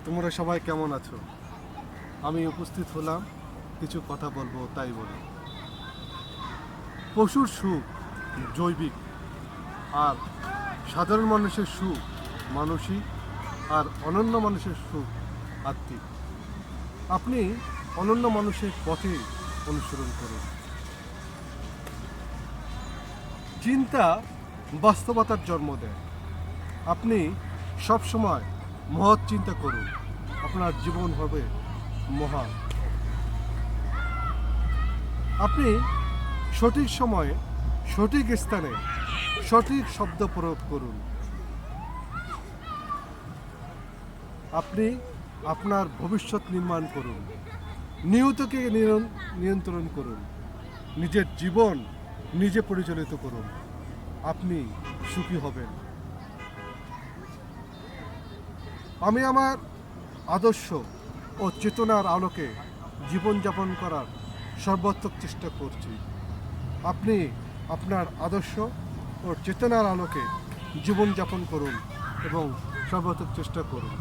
তোমরা সবাই কেমন আছো? আমি উপস্থিত হলাম, কিছু কথা বলবো তাই বলি। পশুর সুখ জৈবিক, আর সাধারণ মানুষের সুখ মানসিক, আর অনন্য মানুষের সুখ আত্মিক। আপনি অনন্য মানুষের পথে অনুসরণ করুন। চিন্তা বাস্তবতার জন্ম দেয়। আপনি সবসময় মহৎ চিন্তা করুন, আপনার জীবন হবে মহান। আপনি সঠিক সময়ে সঠিক স্থানে সঠিক শব্দ প্রয়োগ করুন। আপনি আপনার ভবিষ্যৎ নির্মাণ করুন। নিয়তকে নিয়ন্ত্রণ করুন। নিজের জীবন নিজে পরিচালিত করুন। আপনি সুখী হবেন। আমি আমার আদর্শ ও চেতনার আলোকে জীবনযাপন করার সর্বাত্মক চেষ্টা করছি। আপনি আপনার আদর্শ ও চেতনার আলোকে জীবনযাপন করুন এবং সর্বাত্মক চেষ্টা করুন।